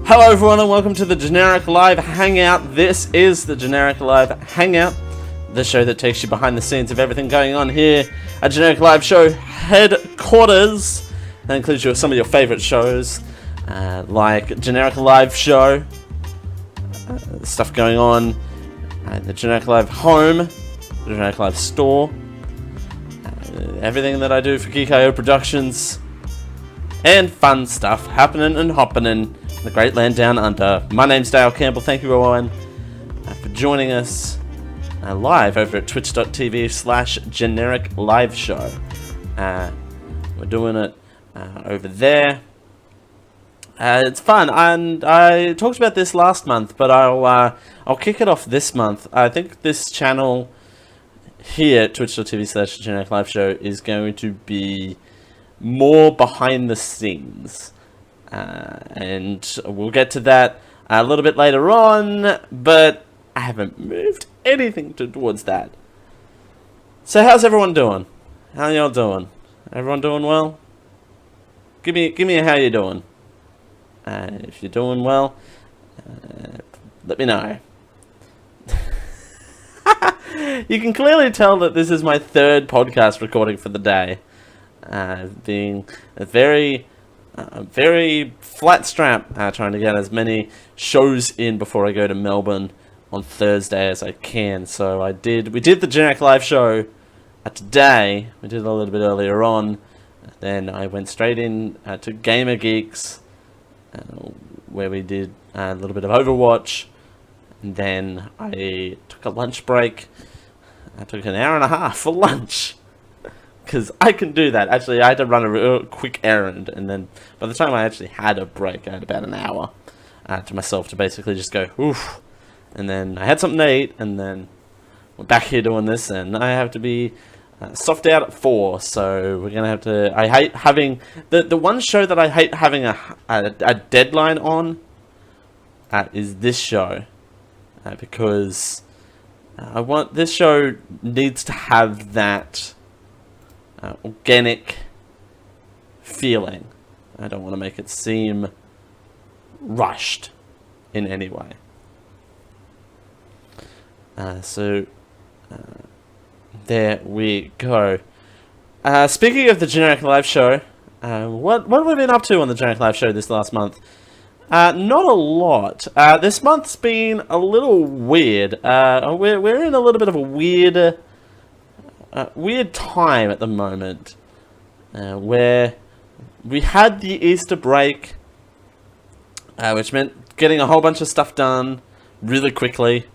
Hello everyone and welcome to the Generic Live Hangout. This is the Generic Live Hangout, the show that takes you behind the scenes of everything going on here at Generic Live Show headquarters. That includes some of your favorite shows, like Generic Live Show, stuff going on at the Generic Live Home, the Generic Live Store, everything that I do for Geek.io Productions, and fun stuff happening and hopping in the great land down under. My name's Dale Campbell. Thank you everyone for joining us live over at twitch.tv/generic live show. We're doing it over there. It's fun, and I talked about this last month, but I'll kick it off this month. I think this channel here at twitch.tv/generic live show is going to be more behind the scenes. And we'll get to that a little bit later on, but I haven't moved anything towards that. So how's everyone doing? How y'all doing? Everyone doing well? Give me a how you doing. If you're doing well, let me know. You can clearly tell that this is my third podcast recording for the day. Being a very flat strap, trying to get as many shows in before I go to Melbourne on Thursday as I can. So we did the Generic Live show today. We did it a little bit earlier on. Then I went straight in to Gamer Geeks, where we did a little bit of Overwatch. And then I took a lunch break. I took an hour and a half for lunch. Because I can do that. Actually, I had to run a real quick errand, and then by the time I actually had a break, I had about an hour to myself to basically just go, oof. And then I had something to eat, and then we're back here doing this, and I have to be soft out at 4, so we're going to have to... I hate having... The one show that I hate having a deadline on is this show, because this show needs to have that... organic feeling. I don't want to make it seem rushed in any way. There we go. Speaking of the Generic Live Show, what have we been up to on the Generic Live Show this last month? Not a lot. This month's been a little weird. We're in a little bit of a weird time at the moment, where we had the Easter break, which meant getting a whole bunch of stuff done really quickly,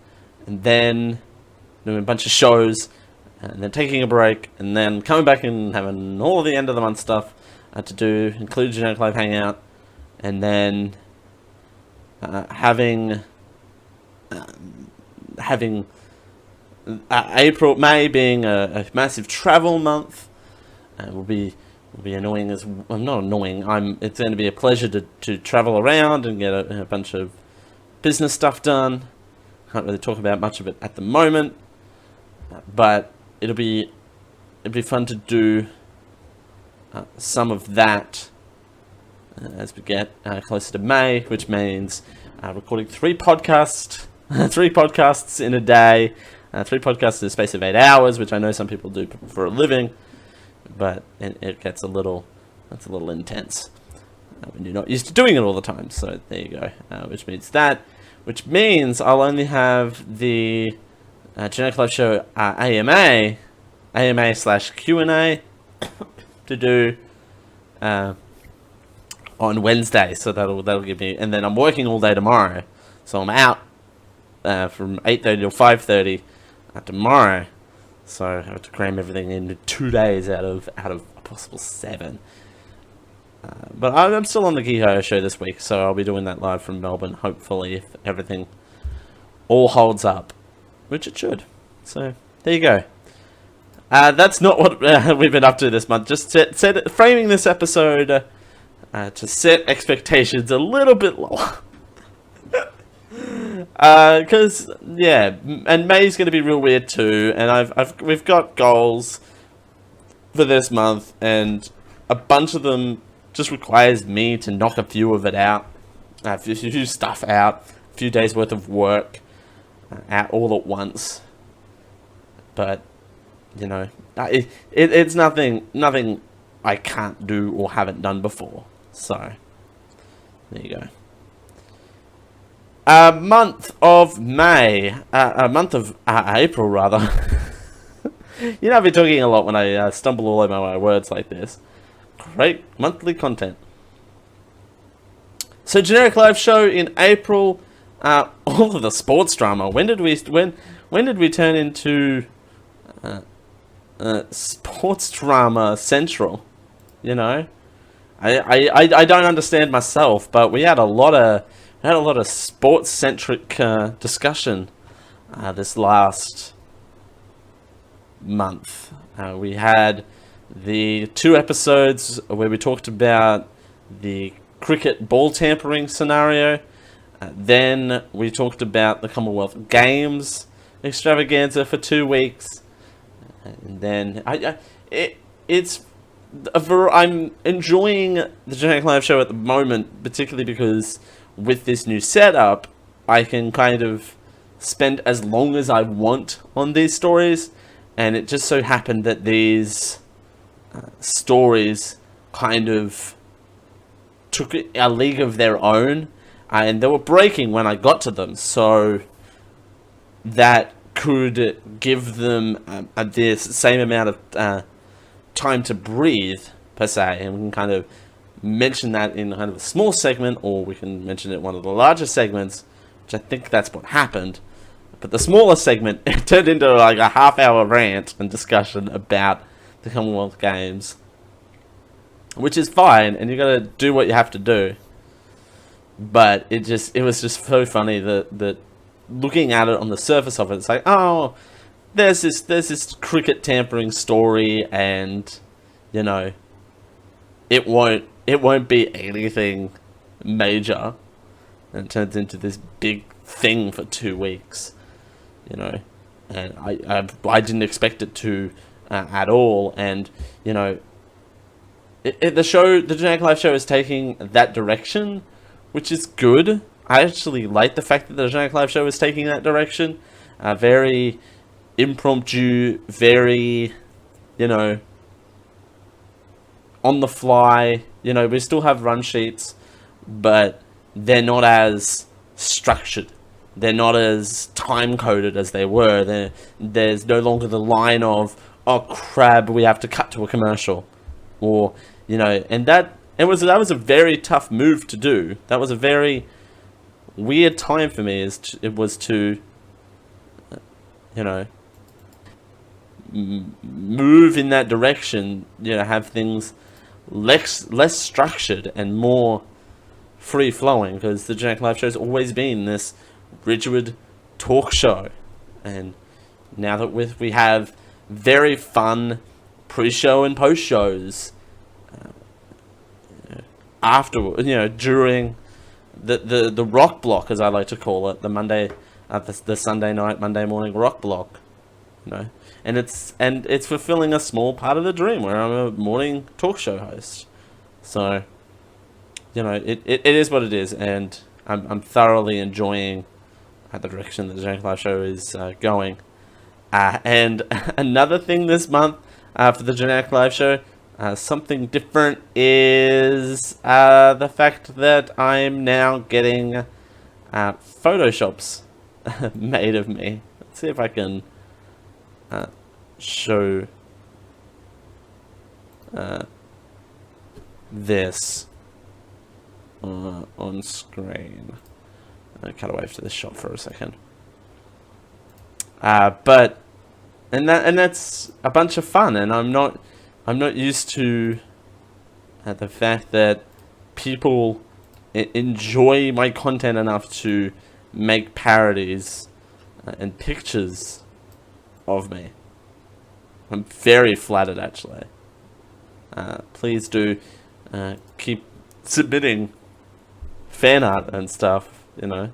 and then doing a bunch of shows, and then taking a break, and then coming back and having all the end of the month stuff to do, including Generic Live Hangout, and then having May being a massive travel month, will be annoying as well. Not annoying. It's going to be a pleasure to travel around and get a bunch of business stuff done. Can't really talk about much of it at the moment, but it'd be fun to do some of that as we get closer to May, which means recording 3 podcasts in a day. 3 podcasts in the space of 8 hours, which I know some people do for a living, but it gets a little intense when you're not used to doing it all the time. So there you go. Which means I'll only have the Generic Live Show AMA/Q&A to do on Wednesday. So that'll give me, and then I'm working all day tomorrow, so I'm out from 8:30 till 5:30. Tomorrow, so I have to cram everything into 2 days out of a possible 7. But I'm still on the Geek.io show this week, so I'll be doing that live from Melbourne, hopefully, if everything all holds up, which it should. So there you go. That's not what we've been up to this month. Just framing this episode to set expectations a little bit lower. Because yeah, and May's going to be real weird too, and we've got goals for this month, and a bunch of them just requires me to knock a few of it out a few stuff out, a few days worth of work out all at once. But you know, it's nothing I can't do or haven't done before. So there you go. Month of May, month of April rather. You know, I've been talking a lot when I stumble all over my words like this. Great monthly content. So, Generic Live Show in April. All of the sports drama. When did we turn into sports drama central? You know, I don't understand myself, but we had a lot of sports centric discussion this last month. We had the 2 episodes where we talked about the cricket ball tampering scenario. Then we talked about the Commonwealth Games extravaganza for 2 weeks. And then I'm enjoying the Generic Live Show at the moment, particularly because with this new setup, I can kind of spend as long as I want on these stories. And it just so happened that these stories kind of took a league of their own, and they were breaking when I got to them, so that could give them this same amount of time to breathe, per se, and we can kind of mention that in kind of a small segment, or we can mention it in one of the larger segments, which I think that's what happened. But the smaller segment, it turned into like a half-hour rant and discussion about the Commonwealth Games, which is fine, and you gotta do what you have to do. But it was just so funny that looking at it on the surface of it, it's like, oh, there's this cricket tampering story, and you know, it won't be anything major, and it turns into this big thing for 2 weeks. You know, and I didn't expect it to at all, and you know, the Generic Live Show is taking that direction, which is good. I actually like the fact that the Generic Live Show is taking that direction. Very impromptu, very, you know, on the fly. You know, we still have run sheets, but they're not as structured. They're not as time-coded as they were. There's no longer the line of, oh crap, we have to cut to a commercial. Or, you know, and that was a very tough move to do. That was a very weird time for me, it was to, you know, move in that direction, you know, have things less structured and more free-flowing, because the Generic Live Show has always been this rigid talk show, and now that we have very fun pre-show and post-shows after, you know, during the rock block, as I like to call it, the Monday, the Sunday night, Monday morning rock block, you know, and it's fulfilling a small part of the dream where I'm a morning talk show host. So, you know, it is what it is, and I'm thoroughly enjoying the direction that the Generic Live Show is going. And another thing this month for the Generic Live Show, something different, is the fact that I'm now getting photoshops made of me. Let's see if I can show this on screen. I'll cut away to this shot for a second. But that's a bunch of fun, and I'm not used to the fact that people enjoy my content enough to make parodies and pictures of me. I'm very flattered, actually. Please do keep submitting fan art and stuff, you know.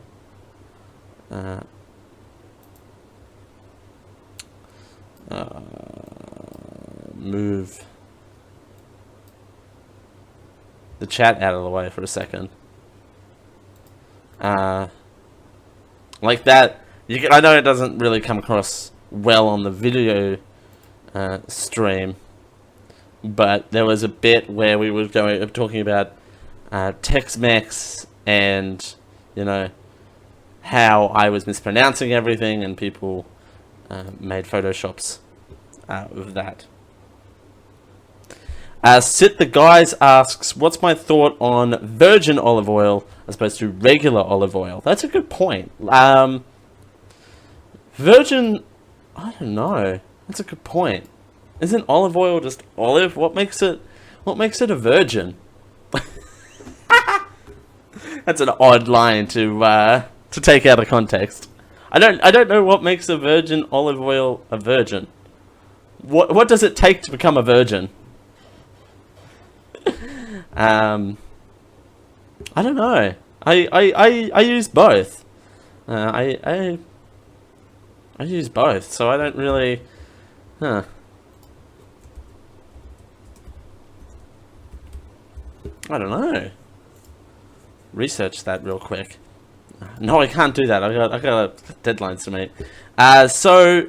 Move the chat out of the way for a second. like that. I know it doesn't really come across well on the video stream, but there was a bit where we were talking about Tex-Mex and, you know, how I was mispronouncing everything, and people made photoshops of that. Sit the Guys asks, what's my thought on virgin olive oil as opposed to regular olive oil? That's a good point. Virgin, I don't know. That's a good point. Isn't olive oil just olive? What makes it a virgin? That's an odd line to take out of context. I don't know what makes a virgin olive oil a virgin. What does it take to become a virgin? I don't know. I use both. I use both, so I don't really. I don't know. Research that real quick. No, I can't do that. I got deadlines to meet. So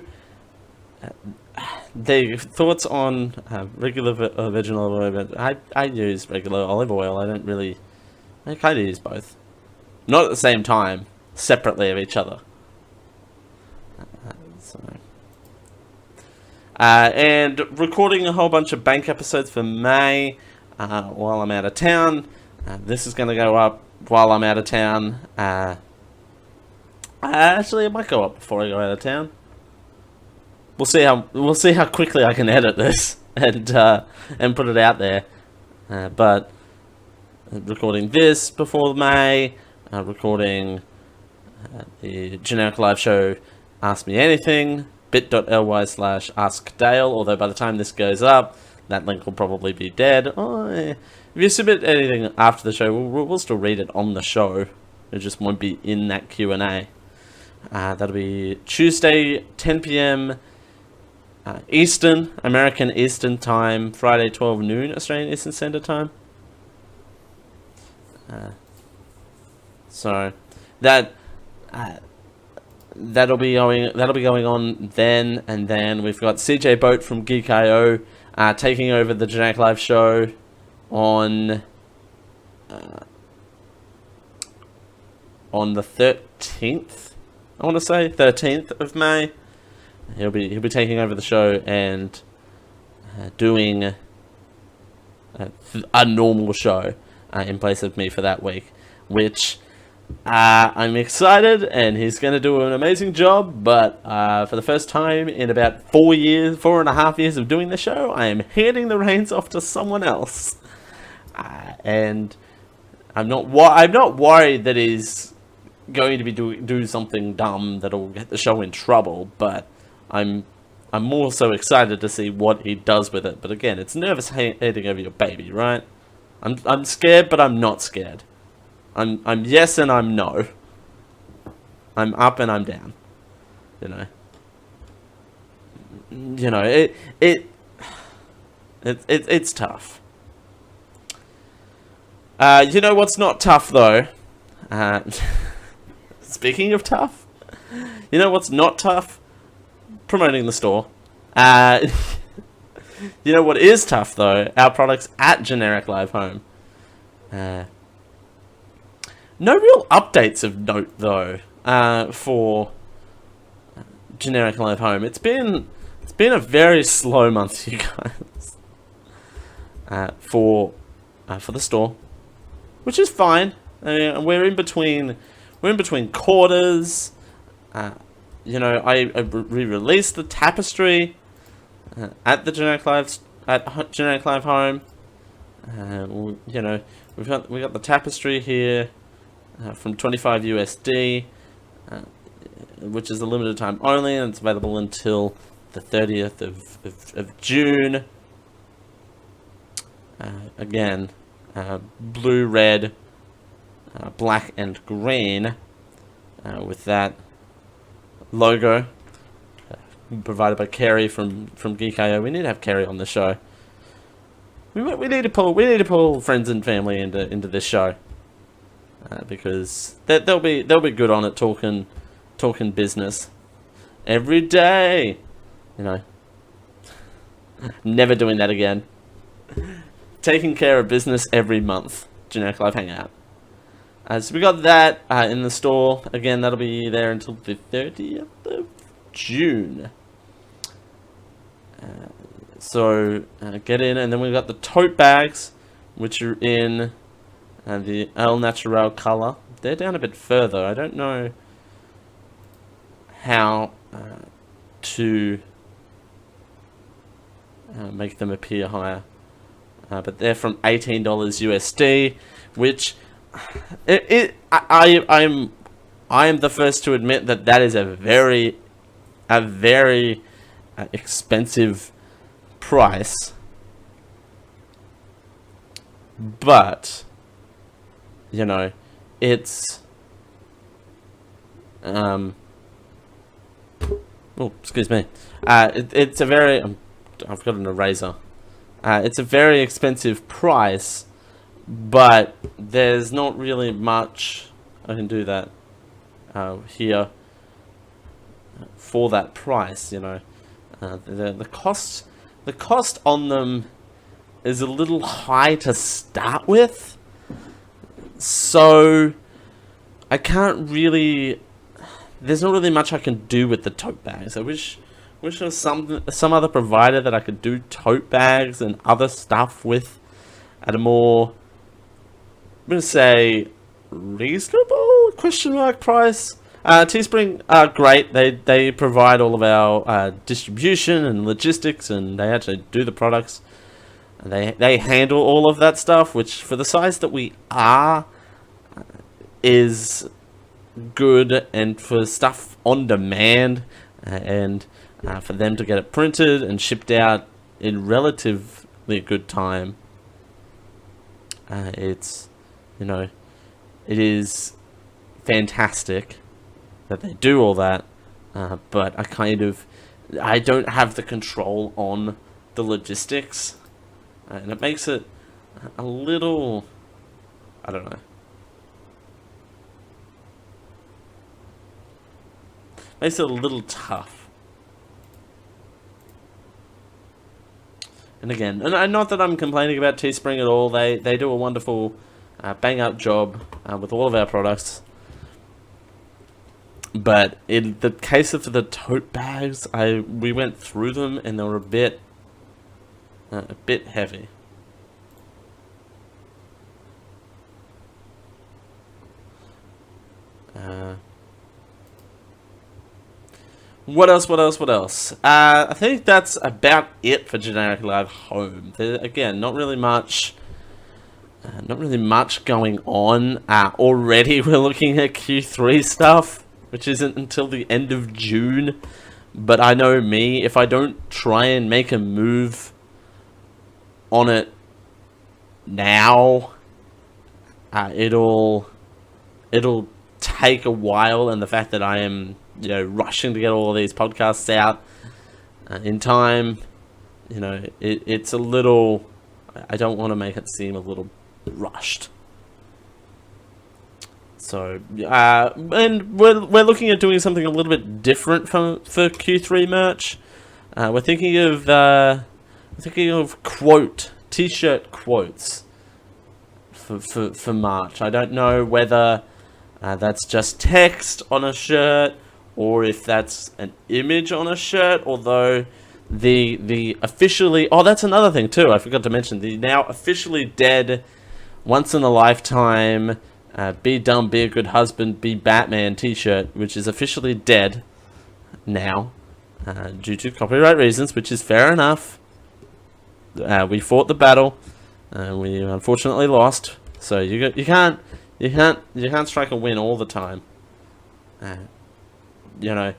the thoughts on regular virgin olive oil. I use regular olive oil. I don't really. I kind of use both, not at the same time, separately of each other. And recording a whole bunch of bank episodes for May while I'm out of town. This is going to go up while I'm out of town. Actually, it might go up before I go out of town. We'll see how quickly I can edit this and put it out there. But recording this before May, recording the Generic Live show, Ask Me Anything, bit.ly/askdale, although by the time this goes up, that link will probably be dead. If you submit anything after the show, we'll still read it on the show. It just won't be in that Q&A. That'll be Tuesday, 10 PM Eastern, American Eastern Time, Friday, 12 noon, Australian Eastern Standard Time. So that that'll be going on then, and then we've got CJ Boat from Geek.io taking over the Generic Live show on the 13th. I want to say 13th of May. He'll be taking over the show and doing a normal show in place of me for that week, which I'm excited, and he's going to do an amazing job. But for the first time in about 4.5 years of doing the show, I am handing the reins off to someone else, and I'm not worried that he's going to be do something dumb that'll get the show in trouble. But I'm more so excited to see what he does with it. But again, it's nervous handing over your baby, right? I'm scared, but I'm not scared. I'm yes and I'm no. I'm up and I'm down. It's tough. You know what's not tough though? Speaking of tough, you know what's not tough? Promoting the store. You know what is tough though? Our products at Generic Live Home. No real updates of note though for Generic Live Home. It's been a very slow month, you guys, for the store, which is fine. We're in between quarters. I re-released the tapestry at the Generic Live Home. we got the tapestry here from 25 USD, which is a limited time only, and it's available until the 30th of June. Again, blue, red, black, and green, with that logo provided by Kerry from Geek.io. We need to have Kerry on the show. We need to pull friends and family into this show. because they'll be good on it, talking business every day. You know, never doing that again. Taking care of business every month. Generic Live Hangout. So we got that in the store. Again, that'll be there until the 30th of June. So get in, and then we've got the tote bags, which are in the El Natural color. They're down a bit further. I don't know how to make them appear higher, but they're from $18 USD, which I am the first to admit that is a very expensive price, but you know, it's oh, excuse me, it's a very I've got an eraser. It's a very expensive price, but there's not really much I can do that here for that price. You know, the cost on them is a little high to start with, so I can't really. There's not really much I can do with the tote bags. I wish there was some other provider that I could do tote bags and other stuff with at a more, I'm gonna say, reasonable price. Teespring are great. They provide all of our distribution and logistics, and they actually do the products. And they handle all of that stuff, which for the size that we are is good, and for stuff on demand, and for them to get it printed and shipped out in relatively good time. It's, you know, it is fantastic that they do all that, but I don't have the control on the logistics, and it makes it a little, I don't know. Makes it a little tough. And again, and not that I'm complaining about Teespring at all. They do a wonderful bang up job with all of our products. But in the case of the tote bags, we went through them and they were a bit heavy. What else? I think that's about it for Generic Live Home. Again, not really much going on. Already we're looking at Q3 stuff, which isn't until the end of June. But I know me, if I don't try and make a move on it now, it'll take a while, and the fact that I am, you know, rushing to get all of these podcasts out in time, you know, it's a little, I don't want to make it seem a little rushed. So, and we're looking at doing something a little bit different for Q3 merch. We're thinking of t-shirt quotes for March. I don't know whether that's just text on a shirt, or if that's an image on a shirt, although the officially... Oh, that's another thing too, I forgot to mention. The now officially dead, once in a lifetime, Be Dumb, Be a Good Husband, Be Batman t-shirt, which is officially dead now, due to copyright reasons, which is fair enough. We fought the battle, we unfortunately lost, so you can't strike a win all the time. You know,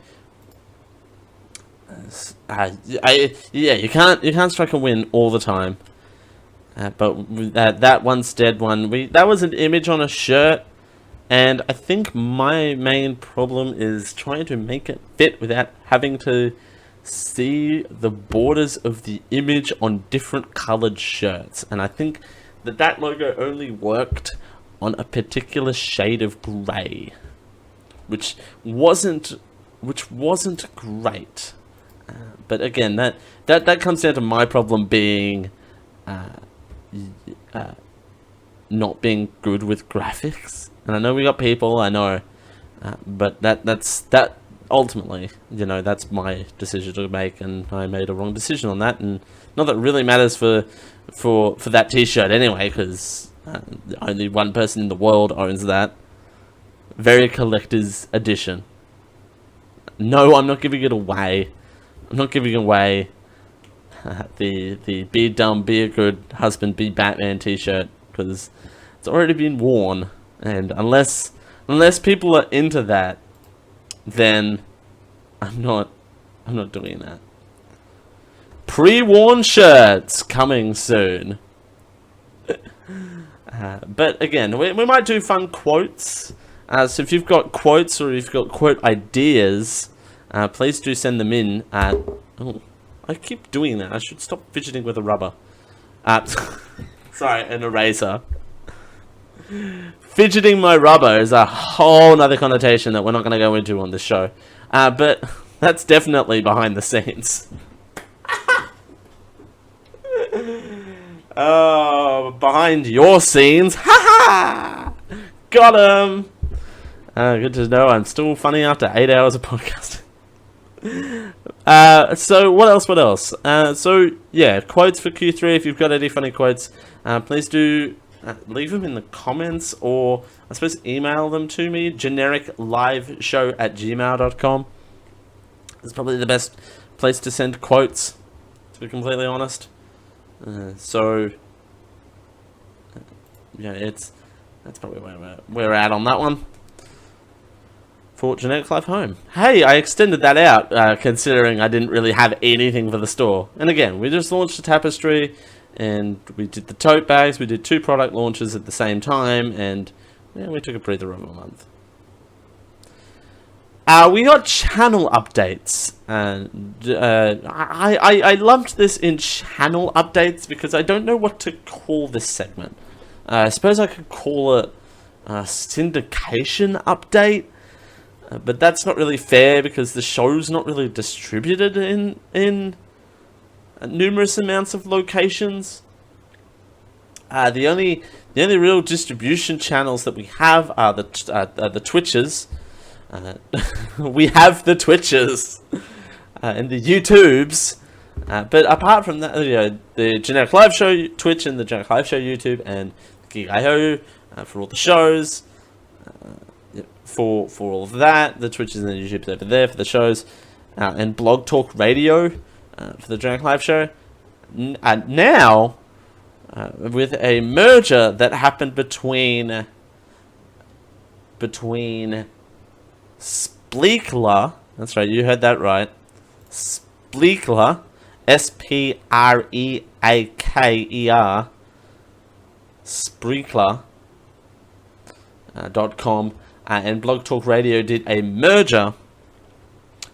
you can't strike a win all the time. But that once dead one, that was an image on a shirt, and I think my main problem is trying to make it fit without having to see the borders of the image on different colored shirts. And I think that logo only worked on a particular shade of grey, which wasn't great. But again, that comes down to my problem being not being good with graphics. And I know we got people, I know, but that ultimately, you know, that's my decision to make, and I made a wrong decision on that. And not that it really matters for that T-shirt anyway, because only one person in the world owns that. Very collector's edition. No, I'm not giving it away. I'm not giving away the Be Dumb, Be a Good Husband, Be Batman T-shirt, because it's already been worn. And unless people are into that, then I'm not doing that. Pre-worn shirts coming soon. But again, we might do fun quotes. So if you've got quotes or you've got quote ideas, please do send them in at... Oh, I keep doing that. I should stop fidgeting with a rubber. Sorry, an eraser. Fidgeting my rubber is a whole nother connotation that we're not going to go into on this show. But that's definitely behind the scenes. Oh, behind your scenes. Ha ha! Got him! Good to know I'm still funny after 8 hours of podcasting. So what else? So yeah, quotes for Q3. If you've got any funny quotes, please do leave them in the comments, or I suppose email them to me. genericliveshow@gmail.com. It's probably the best place to send quotes, to be completely honest. So yeah, that's probably where we're at on that one. For Generic Live Home. Hey, I extended that out, considering I didn't really have anything for the store. And again, we just launched the tapestry, and we did the tote bags. We did 2 product launches at the same time, and yeah, we took a breather of a month. We got channel updates, and I lumped this in channel updates because I don't know what to call this segment. I suppose I could call it a syndication update. But that's not really fair because the show's not really distributed in numerous amounts of locations. The only real distribution channels that we have are the Twitches. We have the Twitches and the YouTubes. But apart from that, you know, the Generic Live Show Twitch and the Generic Live Show YouTube and Geek.io for all the shows. For all of that, the Twitches and the YouTubes over there for the shows, and Blog Talk Radio for the Generic Live Show. Now, with a merger that happened between Spreaker, that's right, you heard that right, Spreaker, Spreaker, Spreaker.com, and Blog Talk Radio did a merger,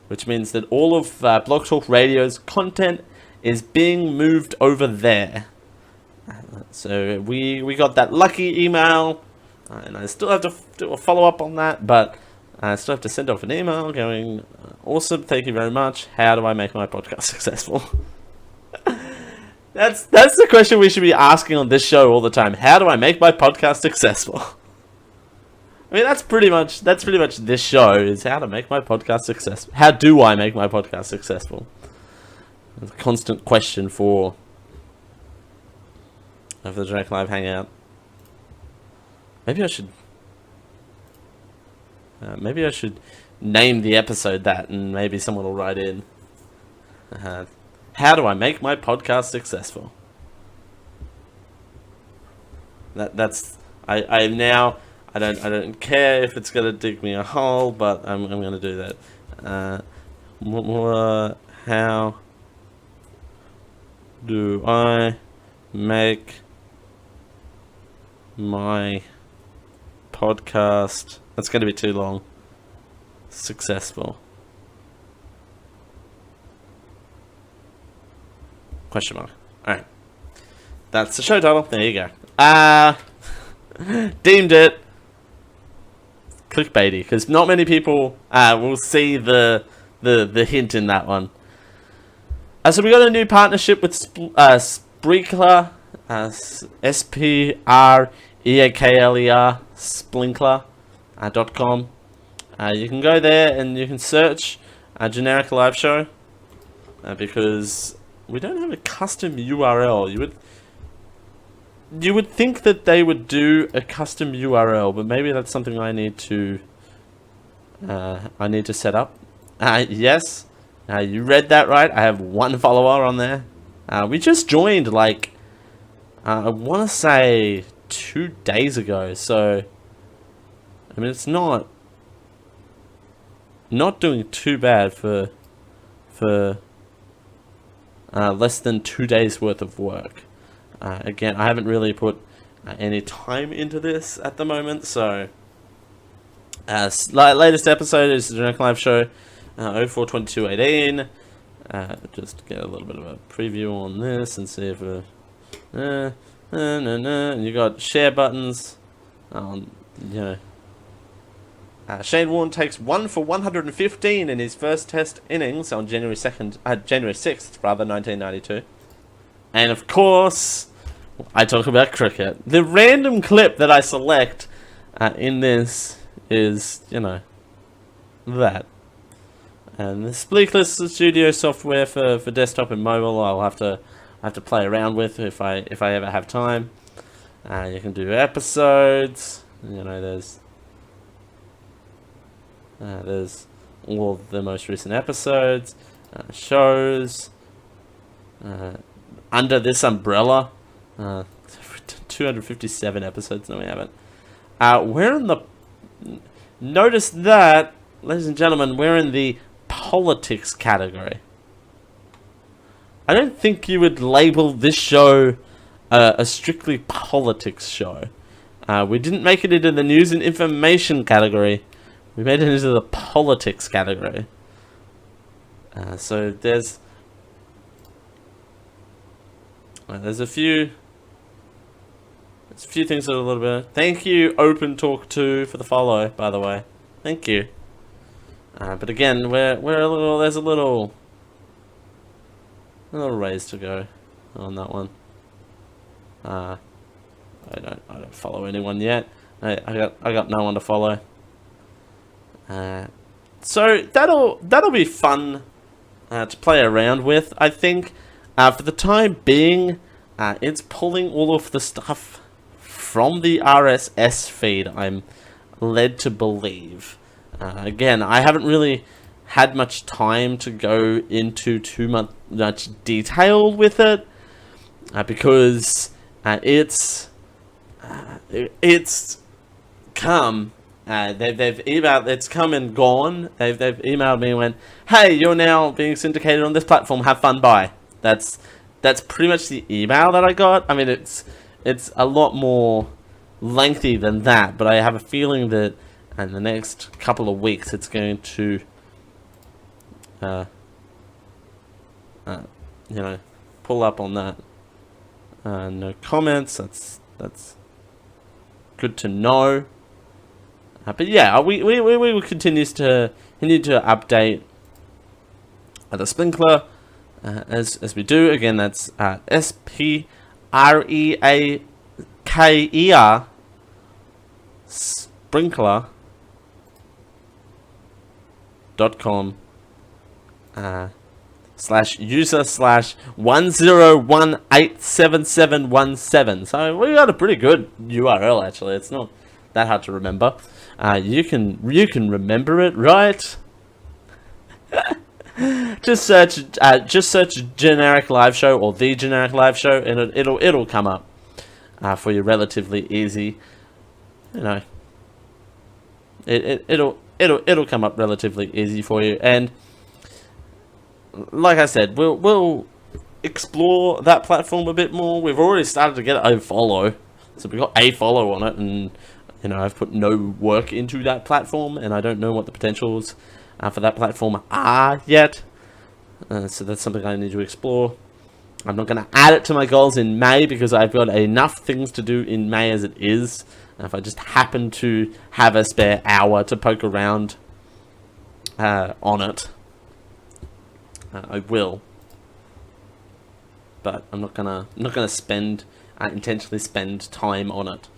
which means that all of Blog Talk Radio's content is being moved over there. So we got that lucky email, and I still have to do a follow-up on that, but I still have to send off an email going, awesome, thank you very much, how do I make my podcast successful? That's the question we should be asking on this show all the time. How do I make my podcast successful? I mean, that's pretty much this show, is how to make my podcast successful. How do I make my podcast successful? It's a constant question for the Generic Live Hangout. Maybe I should name the episode that, and maybe someone will write in. How do I make my podcast successful? I don't care if it's gonna dig me a hole, but I'm gonna do that. How do I make my podcast? That's gonna be too long. Successful. Question mark. Alright. That's the show title. There you go. deemed it clickbaity, because not many people will see the hint in that one. So we got a new partnership with Spreakler, SPREAKLER, Splinkler.com. You can go there and you can search a generic live show, because we don't have a custom URL. You would think that they would do a custom URL, but maybe that's something I need to set up. Yes, you read that right. I have 1 follower on there. We just joined, like, I want to say 2 days ago. So, I mean, it's not doing too bad for less than 2 days worth of work. Again, I haven't really put any time into this at the moment, so latest episode is the Generic Live Show 04/22/18. Just get a little bit of a preview on this and see if and you got share buttons. Shane Warne takes 1 for 115 in his first test innings on January 6th, 1992. And of course, I talk about cricket. The random clip that I select in this is, that. And the Spreakler Studio software for desktop and mobile, I'll have to play around with if I ever have time. You can do episodes. There's all of the most recent episodes, shows. Under this umbrella, 257 episodes. No, we haven't. We're in the. Notice that, ladies and gentlemen, we're in the politics category. I don't think you would label this show a strictly politics show. We didn't make it into the news and information category. We made it into the politics category. So there's a few things that are a little bit. Thank you, Open Talk 2, for the follow, by the way. Thank you. But again, we're a little. There's a little ways to go on that one. I don't follow anyone yet. I got no one to follow. So that'll be fun to play around with. I think for the time being, it's pulling all of the stuff from the RSS feed, I'm led to believe. Again, I haven't really had much time to go into too much detail with it, because it's come. They've emailed. It's come and gone. They've emailed me and went, "Hey, you're now being syndicated on this platform. Have fun. Bye." That's pretty much the email that I got. I mean, it's a lot more lengthy than that, but I have a feeling that in the next couple of weeks it's going to, pull up on that. No comments. That's good to know. But yeah, we will continue to update the Sprinkler as we do. Again, that's SPREAKER Sprinkler.com /user/10187717. So we got a pretty good URL actually. It's not that hard to remember. You can remember it, right? just search Generic Live Show or the Generic Live Show, and it'll come up for you relatively easy. It'll come up relatively easy for you, and like I said, we'll explore that platform a bit more. We've already started to get a follow, so we got a follow on it, and I've put no work into that platform, and I don't know what the potentials for that platform are yet. So that's something I need to explore. I'm not going to add it to my goals in May because I've got enough things to do in May as it is. And if I just happen to have a spare hour to poke around on it, I will. But I'm not gonna intentionally spend time on it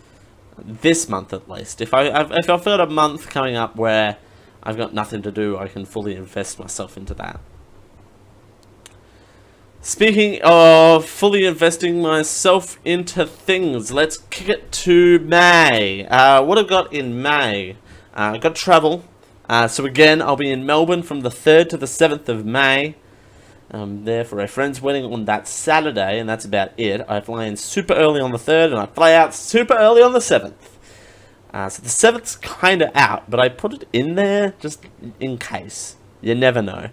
this month at least. If I've got a month coming up where I've got nothing to do, I can fully invest myself into that. Speaking of fully investing myself into things, let's kick it to May. What I've got in May, I've got travel. So again, I'll be in Melbourne from the 3rd to the 7th of May. I'm there for a friend's wedding on that Saturday, and that's about it. I fly in super early on the 3rd, and I fly out super early on the 7th. So the 7th's kind of out, but I put it in there just in case. You never know.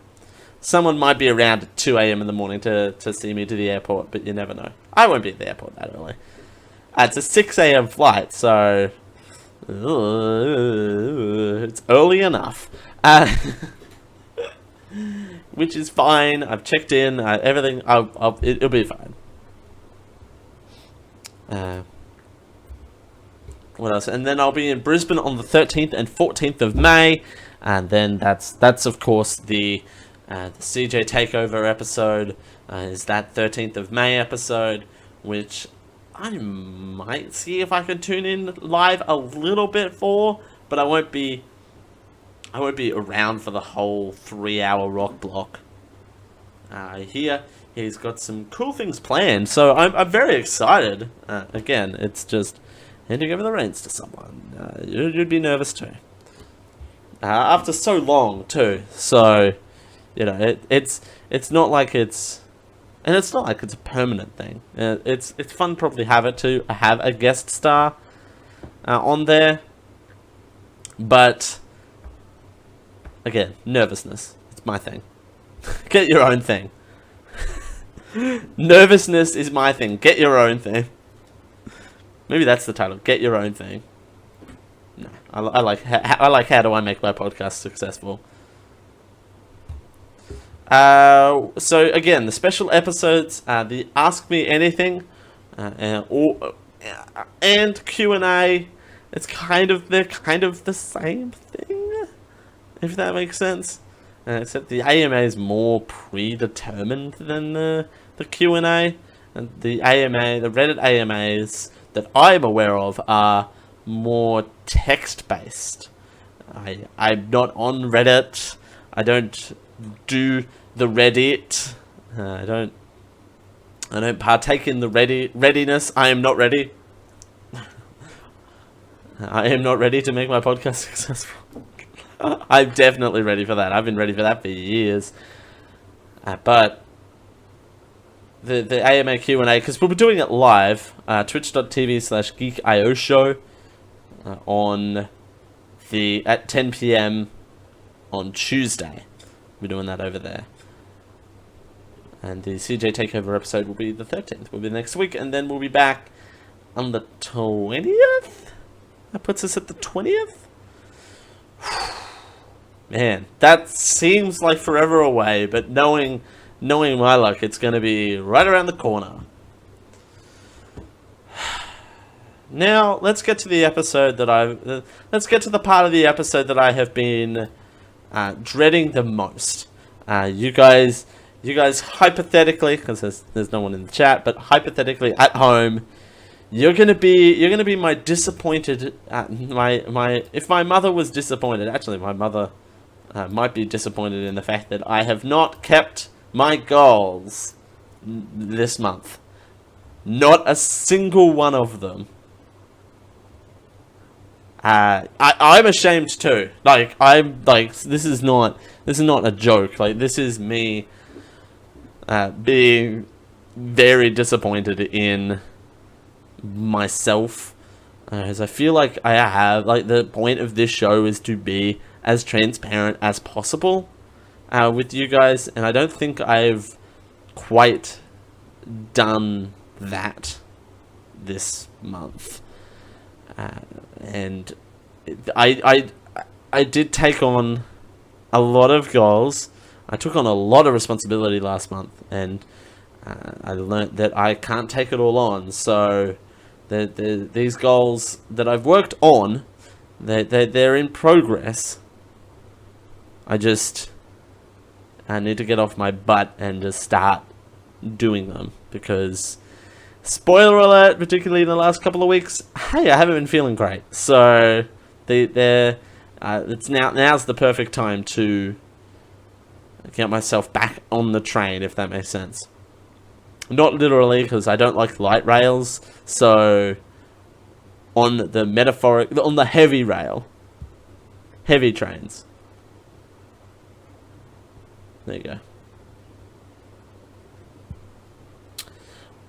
Someone might be around at 2 a.m. in the morning to see me to the airport, but you never know. I won't be at the airport that early. It's a 6 a.m. flight, so it's early enough. Which is fine. I've checked in. Everything. It'll be fine. What else? And then I'll be in Brisbane on the 13th and 14th of May, and then that's of course the CJ Takeover episode. Is that 13th of May episode, which I might see if I can tune in live a little bit for, but I won't be around for the whole 3-hour rock block. Here, he's got some cool things planned, so I'm very excited. Again, it's just handing over the reins to someone. You'd be nervous too. After so long too, so you know it's not like it's a permanent thing. It's fun to probably have a guest star on there, but again, nervousness. It's my thing. Get your own thing. Nervousness is my thing. Get your own thing. Maybe that's the title. Get your own thing. No, I like how do I make my podcast successful. So again, the special episodes, the Ask Me Anything, and Q&A. They're kind of the same thing, if that makes sense. Except the AMA is more predetermined than the Q&A, and the Reddit AMAs that I'm aware of are more text-based. I'm not on Reddit. I don't do the Reddit. I don't partake in the readiness. I am not ready. I am not ready to make my podcast successful. I'm definitely ready for that. I've been ready for that for years. But the AMA Q&A, because we'll be doing it live, twitch.tv/geekio show at 10 p.m. on Tuesday. We're doing that over there. And the CJ Takeover episode will be the 13th. Will be next week, and then we'll be back on the 20th? That puts us at the 20th? Man, that seems like forever away, but knowing my luck, it's going to be right around the corner. Now, let's get to the episode that let's get to the part of the episode that I have been dreading the most. You guys hypothetically, because there's no one in the chat, but hypothetically at home, you're gonna be my disappointed. If my mother was disappointed, actually, my mother might be disappointed in the fact that I have not kept my goals this month. Not a single one of them. I'm ashamed too. This is not a joke. Like, this is me being very disappointed in myself, as I feel like I have, the point of this show is to be as transparent as possible with you guys, and I don't think I've quite done that this month. And I did take on a lot of goals. I took on a lot of responsibility last month, and I learnt that I can't take it all on, so these goals that I've worked on, they're in progress. I need to get off my butt and just start doing them, because, spoiler alert, particularly in the last couple of weeks, hey, I haven't been feeling great. So now's the perfect time to get myself back on the train, if that makes sense. Not literally, because I don't like light rails. So on the heavy rail, heavy trains. There you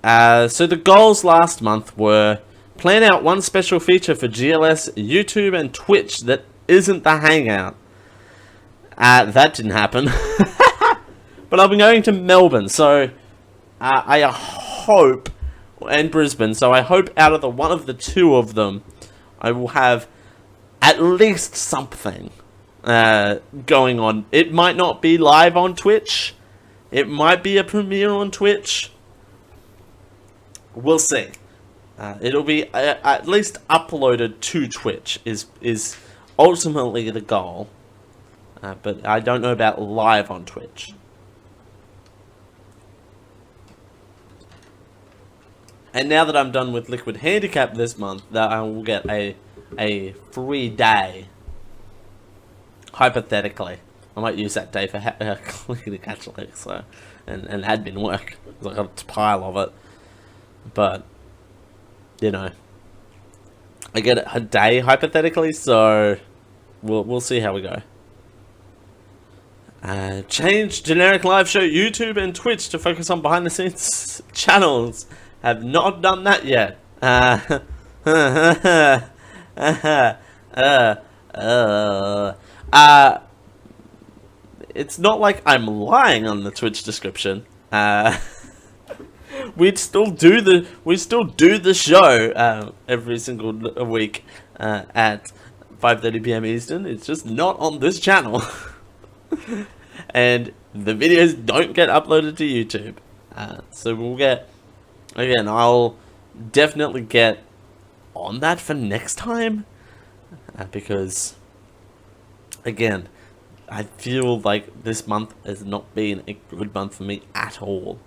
go. So the goals last month were plan out one special feature for GLS, YouTube, and Twitch that isn't the Hangout. That didn't happen. But I'll be going to Melbourne, so I hope, and Brisbane, so I hope out of one of the two of them, I will have at least something going on. It might not be live on Twitch. It might be a premiere on Twitch. We'll see. It'll be at least uploaded to Twitch is ultimately the goal. But I don't know about live on Twitch. And now that I'm done with Liquid Handicap this month, that I will get a free day. Hypothetically, I might use that day for cleaning actually, so and admin work. I got a pile of it, but you know, I get a day hypothetically, so we'll see how we go. Change Generic Live Show YouTube and Twitch to focus on behind the scenes channels. Have not done that yet. It's not like I'm lying on the Twitch description. We still do the show every single week at 5:30 p.m. Eastern. It's just not on this channel. And the videos don't get uploaded to YouTube. So we'll get, again, I'll definitely get on that for next time. Because, again, I feel like this month has not been a good month for me at all.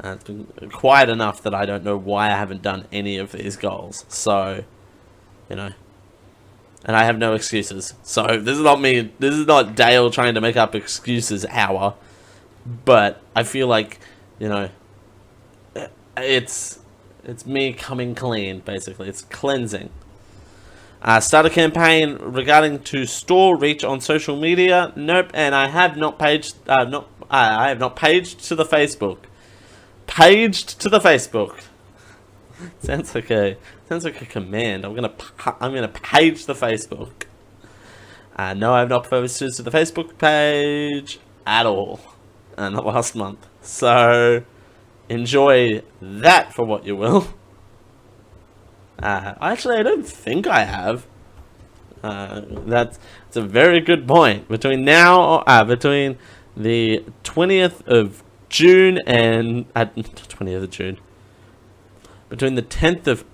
It's been quiet enough that I don't know why I haven't done any of these goals. So, you know. And I have no excuses. So, this is not me. This is not Dale trying to make up excuses hour. But I feel like, you know, it's me coming clean, basically. It's cleansing. Start a campaign regarding to store reach on social media. Nope, and I have not paged. I have not paged to the Facebook. Paged to the Facebook. Sounds like a command. I'm gonna page the Facebook. No, I have not posted to the Facebook page at all in the last month. So enjoy that for what you will. Actually, I don't think I have. That's a very good point. Between the 20th of June and 20th of June, between the 10th of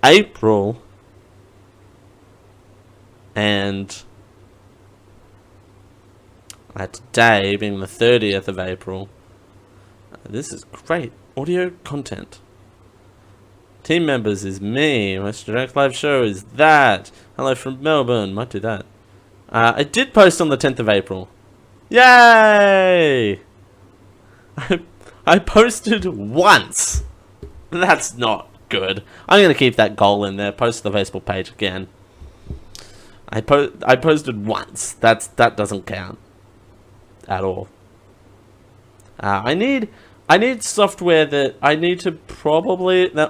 April and today being the 30th of April, this is great audio content. Team members is me. My Generic Live Show is that. Hello from Melbourne. Might do that. I did post on the 10th of April. Yay! I posted once. That's not good. I'm going to keep that goal in there. Post to the Facebook page again. I posted once. That doesn't count at all. I need software that I need to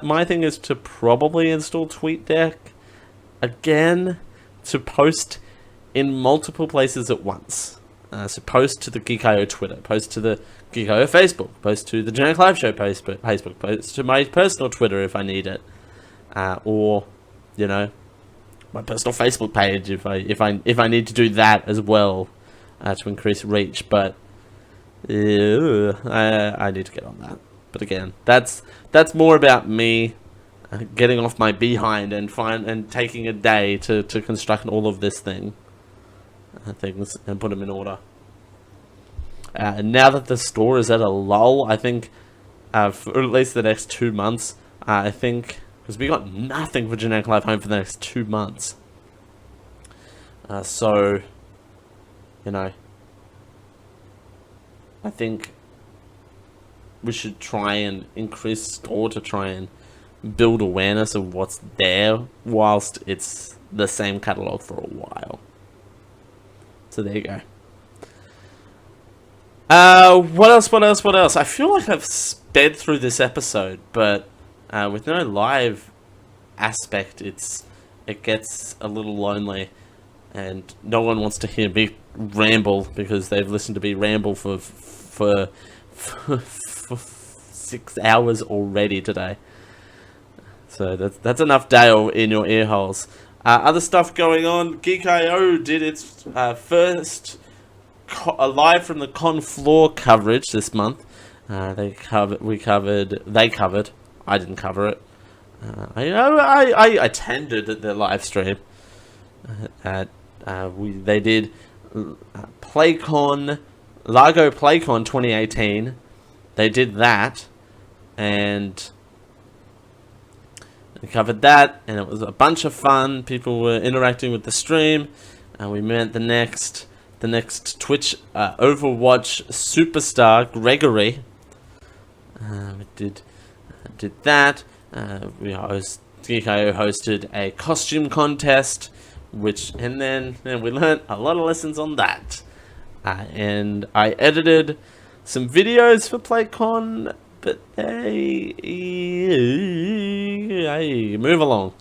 my thing is to probably install TweetDeck again to post in multiple places at once. So post to the Geek.io Twitter, post to the Geek.io Facebook, post to the Generic Live Show Facebook, post to my personal Twitter if I need it, or you know, my personal Facebook page if I need to do that as well to increase reach. But I need to get on that. But again, that's more about me getting off my behind and taking a day to construct all of this things and put them in order. And now that the store is at a lull, I think for at least the next 2 months, I think, because we got nothing for Generic Live Home for the next 2 months. So, you know, I think we should try and increase store to try and build awareness of what's there whilst it's the same catalog for a while. So there you go. What else? I feel like I've sped through this episode, but with no live aspect, it gets a little lonely, and no one wants to hear me ramble because they've listened to me ramble for 6 hours already today. So that's enough Dale in your ear holes. Other stuff going on. Geek.io did its first live from the con floor coverage this month. They covered. I didn't cover it. I attended the live stream. They did PlayCon, Largo PlayCon 2018. They did that, and we covered that, and it was a bunch of fun. People were interacting with the stream, and we met the next Twitch Overwatch superstar, Gregory. We did that. Geek.io hosted a costume contest, and then we learned a lot of lessons on that. And I edited some videos for PlayCon, but they move along.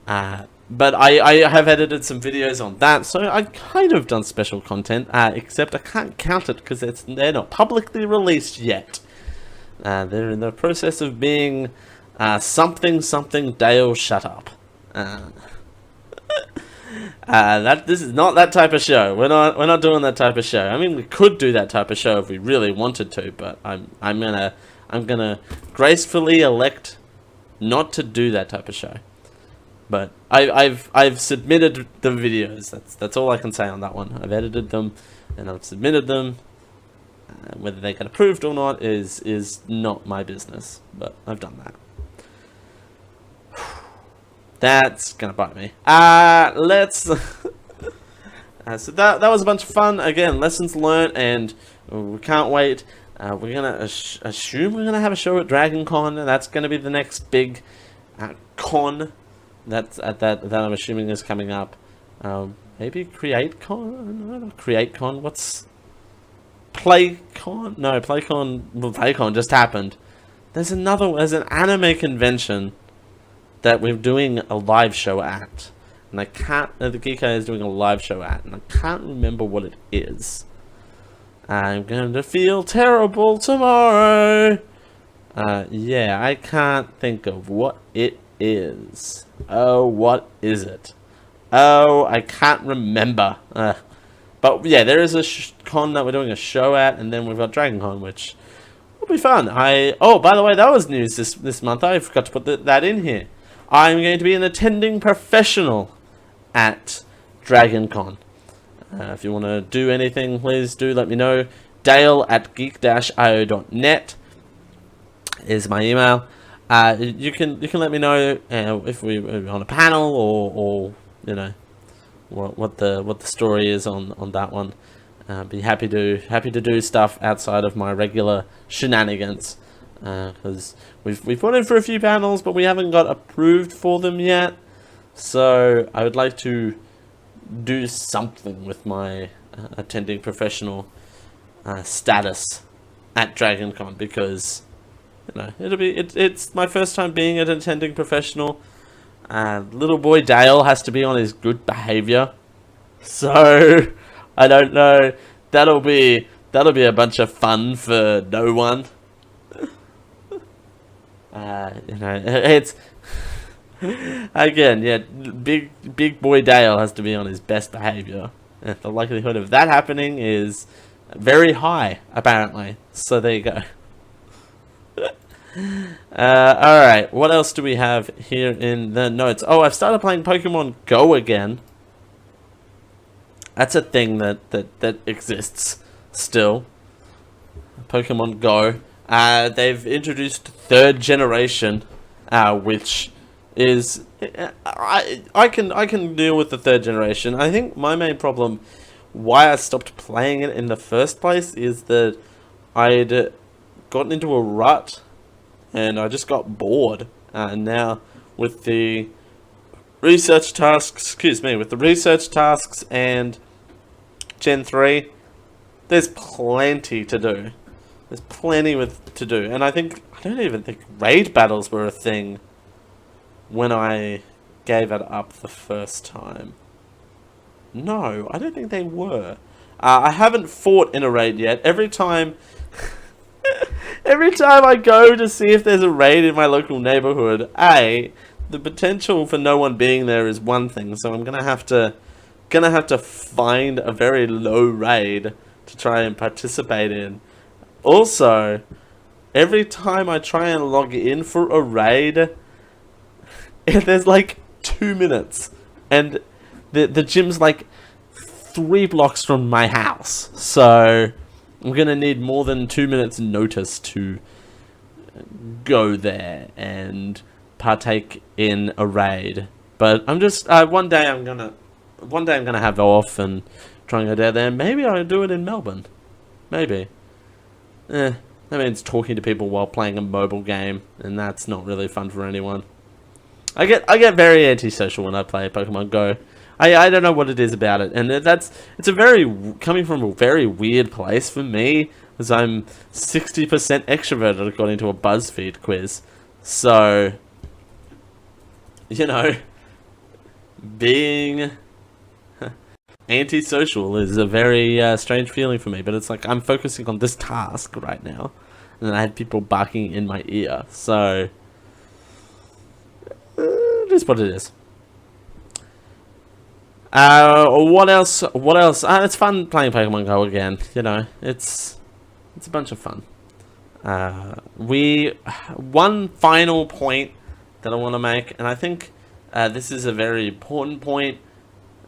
But I have edited some videos on that, so I kind of done special content, except I can't count it because they're not publicly released yet. They're in the process of being something Dale, shut up. This is not that type of show. We're not doing that type of show. I mean, we could do that type of show if we really wanted to, but I'm gonna gracefully elect not to do that type of show. But I've submitted the videos. That's all I can say on that one. I've edited them and I've submitted them. Whether they get approved or not is not my business. But I've done that. That's gonna bite me. Let's. So that was a bunch of fun. Again, lessons learned, and we can't wait. We're gonna assume we're gonna have a show at Dragon Con, and that's gonna be the next big con that I'm assuming is coming up. Maybe Create Con. What's PlayCon? No, PlayCon. Well, PlayCon just happened. There's an anime convention that we're doing a live show at, and I can't. The Geek is doing a live show at, and I can't remember what it is. I'm going to feel terrible tomorrow. Yeah, I can't think of what it is. Oh, what is it? Oh, I can't remember. But yeah, there is a con that we're doing a show at, and then we've got Dragon Con, which will be fun. Oh, by the way, that was news this month. I forgot to put that in here. I'm going to be an attending professional at Dragon Con. If you want to do anything, please do let me know. Dale@geek-io.net is my email. You can let me know if we're on a panel or you know what the story is on that one. Be happy to do stuff outside of my regular shenanigans, because we've put in for a few panels, but we haven't got approved for them yet. So I would like to do something with my attending professional status at Dragon Con, because you know it's my first time being an attending professional. Little boy Dale has to be on his good behavior, so I don't know. That'll be a bunch of fun for no one. You know, it's again, yeah. Big boy Dale has to be on his best behavior. And the likelihood of that happening is very high, apparently. So there you go. Alright, what else do we have here in the notes? Oh, I've started playing Pokemon Go again. That's a thing that exists still. Pokemon Go. They've introduced third generation, which is I can deal with the third generation. I think my main problem why I stopped playing it in the first place is that I'd gotten into a rut and I just got bored. And now with the research tasks, with the research tasks and Gen 3, there's plenty to do. There's plenty to do. And I don't even think raid battles were a thing when I gave it up the first time. No, I don't think they were. I haven't fought in a raid yet. Every time I go to see if there's a raid in my local neighborhood, the potential for no one being there is one thing. So I'm gonna have to find a very low raid to try and participate in. Also, every time I try and log in for a raid, there's like 2 minutes, and the gym's like 3 blocks from my house, so I'm gonna need more than 2 minutes notice to go there and partake in a raid. But I'm just one day I'm gonna have off and try and go down there. Maybe I'll do it in Melbourne. Maybe. That means talking to people while playing a mobile game, and that's not really fun for anyone. I get very antisocial when I play Pokemon Go. I don't know what it is about it, and it's coming from a very weird place for me, as I'm 60% extroverted according to a BuzzFeed quiz. So, being antisocial is a very strange feeling for me, but it's like I'm focusing on this task right now, and then I had people barking in my ear, so it is what it is. What else? It's fun playing Pokemon Go again. It's a bunch of fun. One final point that I want to make, and I think this is a very important point,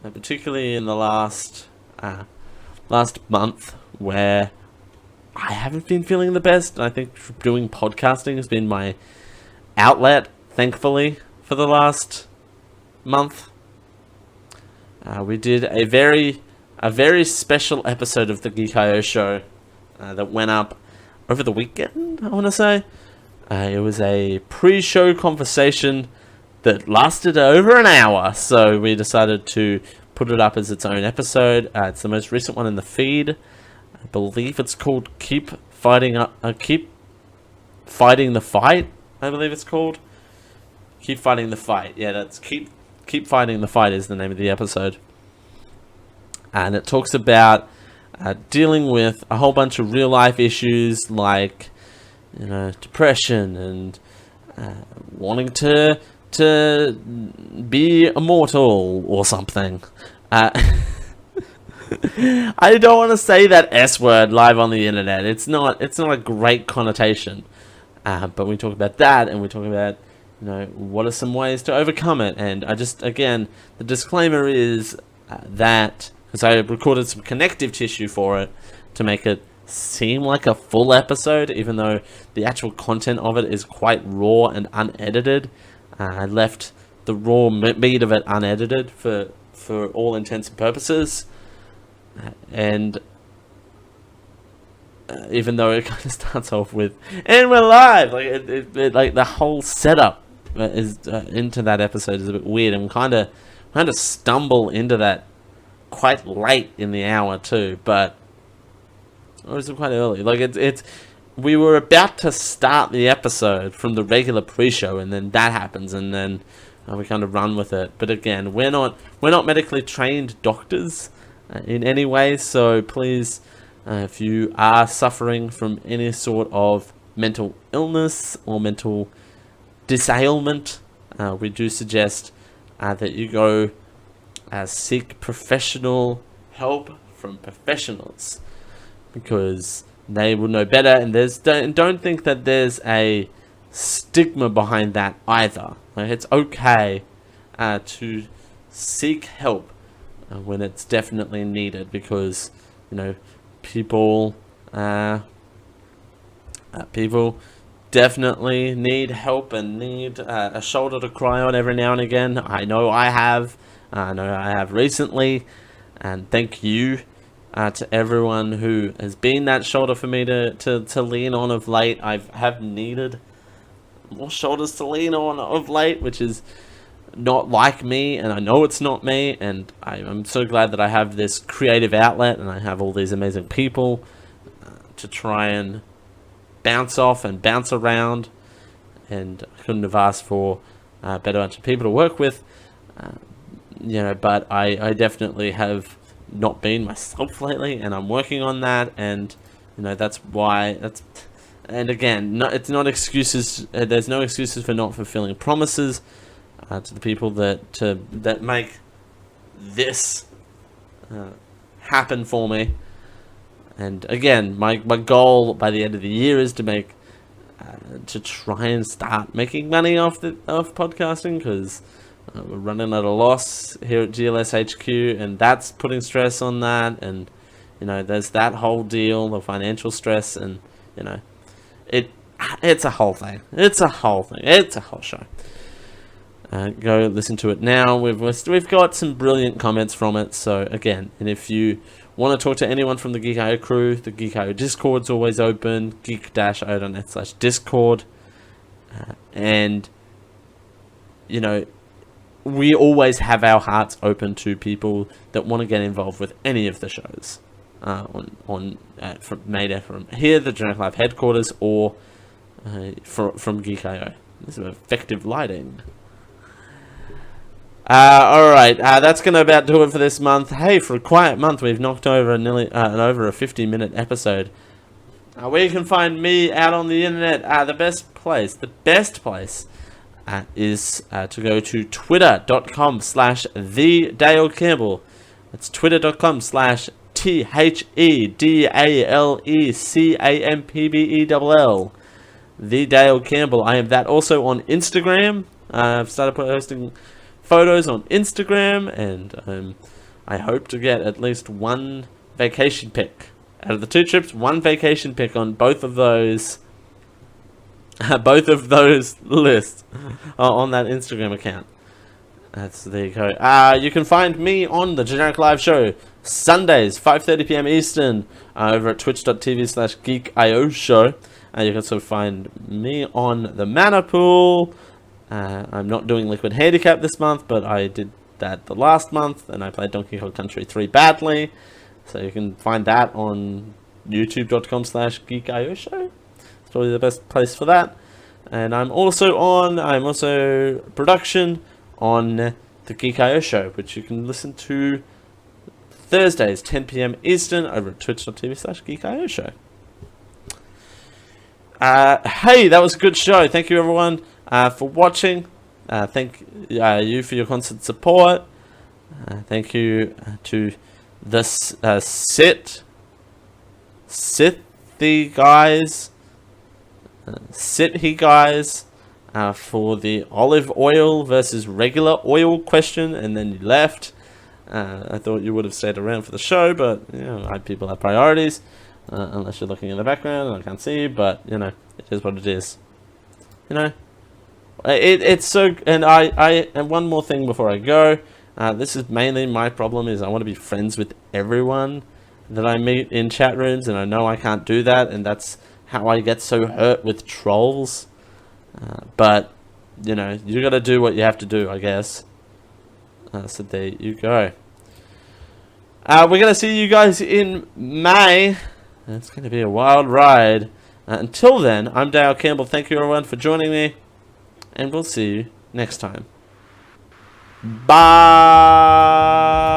particularly in the last month, where I haven't been feeling the best. I think doing podcasting has been my outlet, thankfully, for the last month. We did a very special episode of the Geek.io show that went up over the weekend, I want to say. It was a pre-show conversation that lasted over an hour, so we decided to put it up as its own episode. It's the most recent one in the feed. I believe it's called Keep Fighting the Fight. I believe it's called Keep Fighting the Fight. Yeah, that's Keep Fighting the Fight is the name of the episode. And it talks about dealing with a whole bunch of real life issues like depression and wanting to be immortal or something. I don't want to say that S word live on the internet. It's not a great connotation. But we talk about that, and we talk about what are some ways to overcome it. And again, the disclaimer is that because I recorded some connective tissue for it to make it seem like a full episode, even though the actual content of it is quite raw and unedited. I left the raw meat of it unedited for all intents and purposes, and even though it kind of starts off with "and we're live," like the whole setup is into that episode is a bit weird, and kind of stumble into that quite late in the hour too, but it was quite early. We were about to start the episode from the regular pre-show, and then that happens, and then we kind of run with it. But again, we're not medically trained doctors in any way, so please, if you are suffering from any sort of mental illness or mental disailment, we do suggest that you go seek professional help from professionals, because they will know better. And don't think that there's a stigma behind that either. Like, it's okay to seek help when it's definitely needed, because people people definitely need help and need a shoulder to cry on every now and again. I know I have. I know I have recently, and thank you to everyone who has been that shoulder for me to lean on of late. I have needed more shoulders to lean on of late, which is not like me, and I know it's not me, and I'm so glad that I have this creative outlet and I have all these amazing people to try and bounce off and bounce around, and I couldn't have asked for a better bunch of people to work with, but I definitely have not been myself lately, and I'm working on that, and that's why and again, it's not excuses. There's no excuses for not fulfilling promises to the people that make this happen for me. And again, my goal by the end of the year is to try and start making money off podcasting, because we're running at a loss here at GLS HQ, and that's putting stress on that. And there's that whole deal, the financial stress, and it's a whole thing. It's a whole show. Go listen to it now. We've got some brilliant comments from it. So again, and if you want to talk to anyone from the Geek.io crew, the Geek.io Discord's always open, geek-io.net/discord. And we always have our hearts open to people that want to get involved with any of the shows made from here, the Generic Live headquarters, or from Geek.io. This is effective lighting. Alright, that's going to about do it for this month. Hey, for a quiet month, we've knocked over nearly over a 50-minute episode. Where you can find me out on the internet, the best place is to go to twitter.com/TheDaleCampbell. That's twitter.com/TheDaleCampbell. The Dale Campbell. I am that also on Instagram. I've started posting photos on Instagram, and I hope to get at least one vacation pic out of the 2 trips. One vacation pic on both of those lists on that Instagram account. There you go. You can find me on the Generic Live Show Sundays 5:30 p.m. Eastern over at twitch.tv/geekio show. You can also find me on the Mana Pool. I'm not doing Liquid Handicap this month, but I did that the last month, and I played Donkey Kong Country 3 badly. So you can find that on youtube.com/geekio show. It's probably the best place for that. And I'm also production on the Geek.io show, which you can listen to Thursdays 10 p.m. Eastern over at twitch.tv/geekio show. Hey, that was a good show. Thank you everyone for watching. Thank you for your constant support. Thank you to the Sithy guys for the olive oil versus regular oil question, and then you left. I thought you would have stayed around for the show, but people have priorities. Unless you're looking in the background and I can't see you, but it is what it is. It's so. And and one more thing before I go. This is mainly my problem, is I want to be friends with everyone that I meet in chat rooms, and I know I can't do that, and that's how I get so hurt with trolls. But you gotta do what you have to do, I guess. So there you go. We're gonna see you guys in May. It's gonna be a wild ride. Until then, I'm Dale Campbell. Thank you everyone for joining me, and we'll see you next time. Bye.